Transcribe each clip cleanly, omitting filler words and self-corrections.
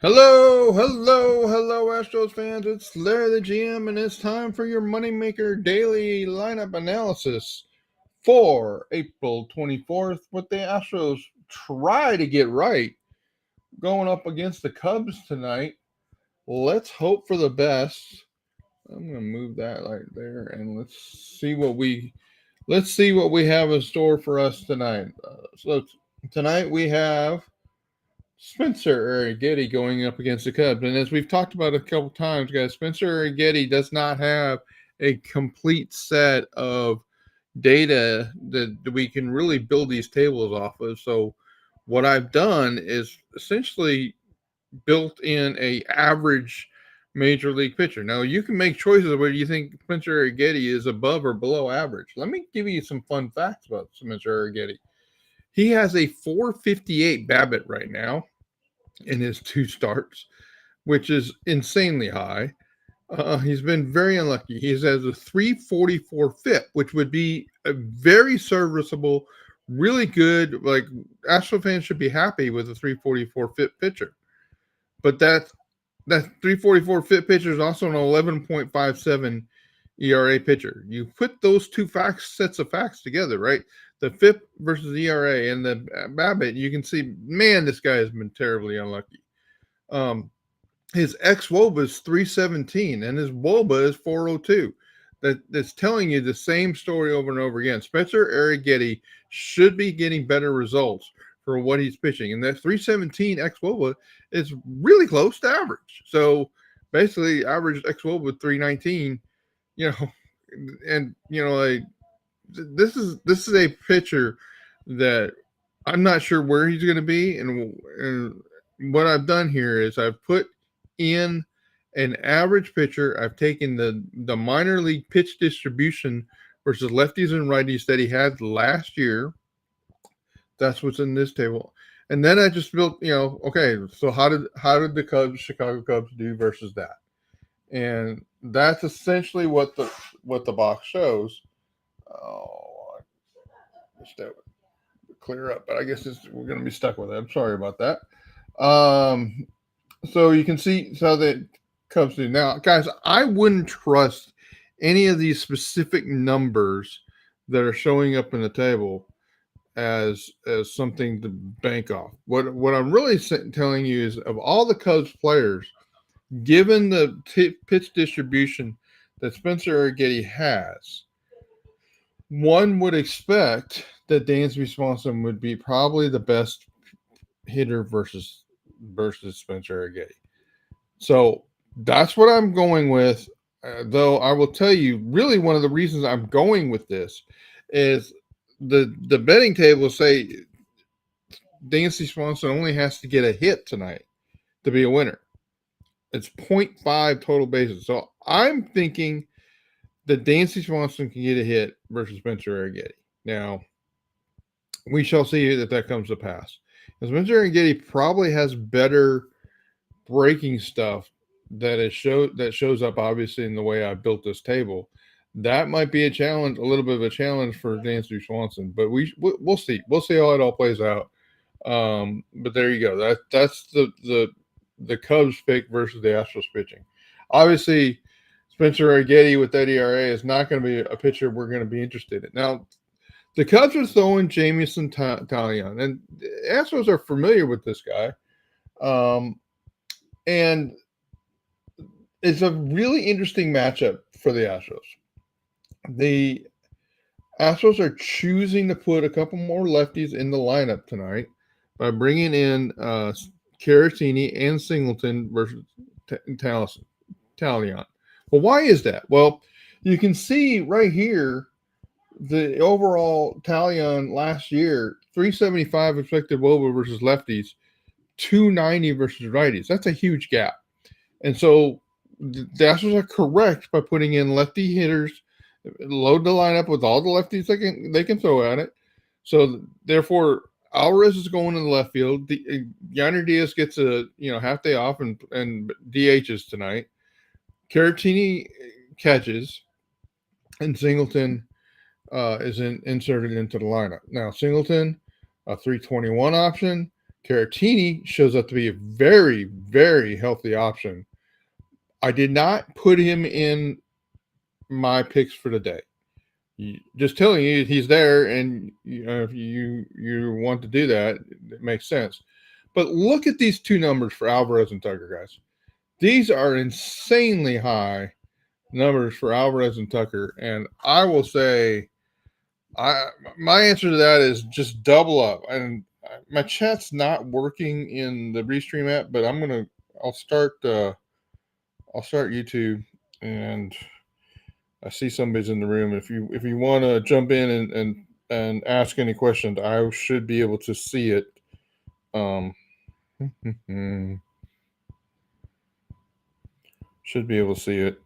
Hello, Astros fans. It's Larry the GM, and it's time for your Moneymaker daily lineup analysis for April 24th. What the Astros try to get right going up against the Cubs tonight. Let's hope for the best. I'm gonna move that right there, and let's see what we have in store for us tonight. So tonight we have Spencer Getty going up against the Cubs. And as we've talked about a couple times, guys, Spencer Getty does not have a complete set of data that we can really build these tables off of. So what I've done is essentially built in a average major league pitcher. Now you can make choices where you think Spencer Getty is above or below average. Let me give you some fun facts about Spencer Getty. He has a 458 BABIP right now in his two starts, which is insanely high. He's been very unlucky. He has a 344 FIP, which would be a very serviceable, really good. Like Astro fans should be happy with a 344 FIP pitcher. But that 344 FIP pitcher is also an 11.57 ERA pitcher. You put those two sets of facts together, right? The FIP versus ERA and the BABIP, you can see, man, this guy has been terribly unlucky. His xWOBA is 317 and his WOBA is 402. That's telling you the same story over and over again. Spencer Getty should be getting better results for what he's pitching. And that 317 xWOBA is really close to average. So basically, average xWOBA 319, and like this is a pitcher that I'm not sure where he's going to be. And what I've done here is I've put in an average pitcher. I've taken the minor league pitch distribution versus lefties and righties that he had last year. That's what's in this table. And then I just built, okay, so how did the Chicago Cubs do versus that? And that's essentially what the box shows. Oh, I just that clear up, but I guess we're going to be stuck with it. I'm sorry about that. So you can see how the Cubs do. Now, guys, I wouldn't trust any of these specific numbers that are showing up in the table as something to bank off. What I'm really telling you is, of all the Cubs players, given the pitch distribution that Spencer Getty has, one would expect that Dansby Swanson would be probably the best hitter versus Spencer Getty. So that's what I'm going with. Though I will tell you, really, one of the reasons I'm going with this is the betting tables say Dansby Swanson only has to get a hit tonight to be a winner. It's 0.5 total bases. So I'm thinking that Dansby Swanson can get a hit versus Spencer Getty. Now, we shall see that comes to pass. Spencer Getty probably has better breaking stuff that shows up obviously in the way I built this table. That might be a challenge, a little bit of a challenge for Dansby Swanson, but we'll see. We'll see how it all plays out. But there you go. That's the Cubs pick versus the Astros pitching. Obviously, Spencer Getty with that ERA is not going to be a pitcher we're going to be interested in. Now, the Cubs are throwing Jamison Talion, and the Astros are familiar with this guy. And it's a really interesting matchup for the Astros. The Astros are choosing to put a couple more lefties in the lineup tonight by bringing in Caratini and Singleton versus Talion. Well, why is that? Well, you can see right here the overall Talion last year, 375 expected WOBA versus lefties, 290 versus righties. That's a huge gap. And so the Astros are correct by putting in lefty hitters, load the lineup with all the lefties they can throw at it. So therefore, Alvarez is going in the left field. Yanner Diaz gets a half day off and DHs tonight. Caratini catches, and Singleton is inserted into the lineup. Now Singleton, a 321 option. Caratini shows up to be a very, very healthy option. I did not put him in my picks for the day. Just telling you he's there, and if you want to do that, it makes sense. But look at these two numbers for Alvarez and Tucker, guys. These are insanely high numbers for Alvarez and Tucker, and I will say, my answer to that is just double up. And my chat's not working in the Restream app, but I'll start YouTube, and I see somebody's in the room. If you want to jump in and ask any questions, I should be able to see it. Should be able to see it.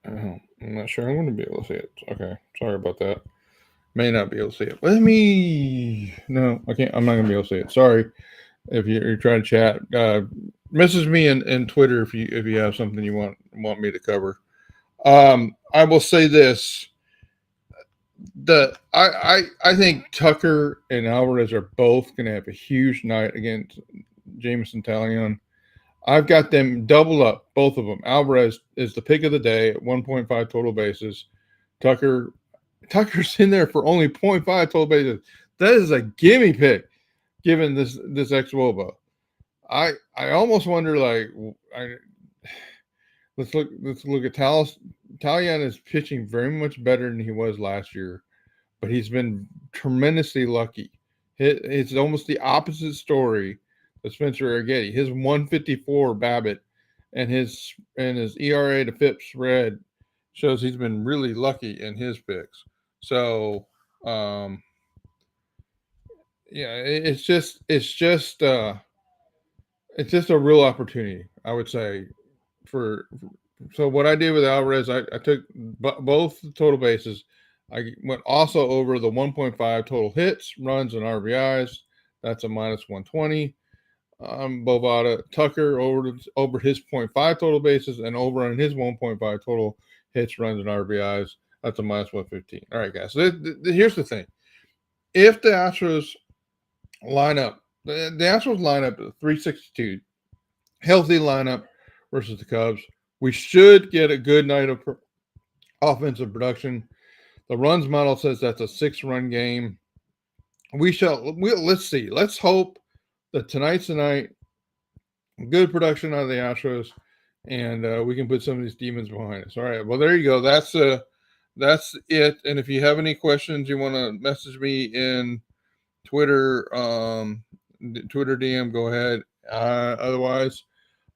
I'm not sure I'm going to be able to see it. Okay, sorry about that. May not be able to see it. No, I can't. I'm not going to be able to see it. Sorry. If you're trying to chat, message me in Twitter if you have something you want me to cover. I will say this: I think Tucker and Alvarez are both going to have a huge night against Jameson Taillon. I've got them double up, both of them. Alvarez is the pick of the day at 1.5 total bases. Tucker's in there for only 0.5 total bases. That is a gimme pick, given this ex-Woba. I almost wonder, let's look at Taillon is pitching very much better than he was last year, but he's been tremendously lucky. It's almost the opposite story of Spencer Arrighetti. His 154 BABIP and his ERA to FIP spread shows he's been really lucky in his picks. So, it's just a real opportunity, I would say. So what I did with Alvarez, I took both the total bases. I went also over the 1.5 total hits, runs, and RBIs. That's a minus 120. Bovada, Tucker over his 0.5 total bases and over on his 1.5 total hits, runs, and RBIs. That's a minus 115. All right, guys. So here's the thing: if the Astros lineup, the Astros lineup is 362, healthy lineup versus the Cubs, we should get a good night of offensive production. The runs model says that's a 6-run game. Let's see. Let's hope that tonight's the night. Good production out of the Astros, and we can put some of these demons behind us. All right. Well, there you go. That's it. And if you have any questions, you want to message me in Twitter, Twitter DM, go ahead. Otherwise,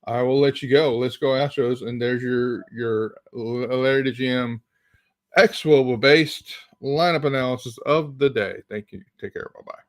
I will let you go. Let's go Astros. And there's your Larry the GM ex-Woba based lineup analysis of the day. Thank you. Take care. Bye-bye.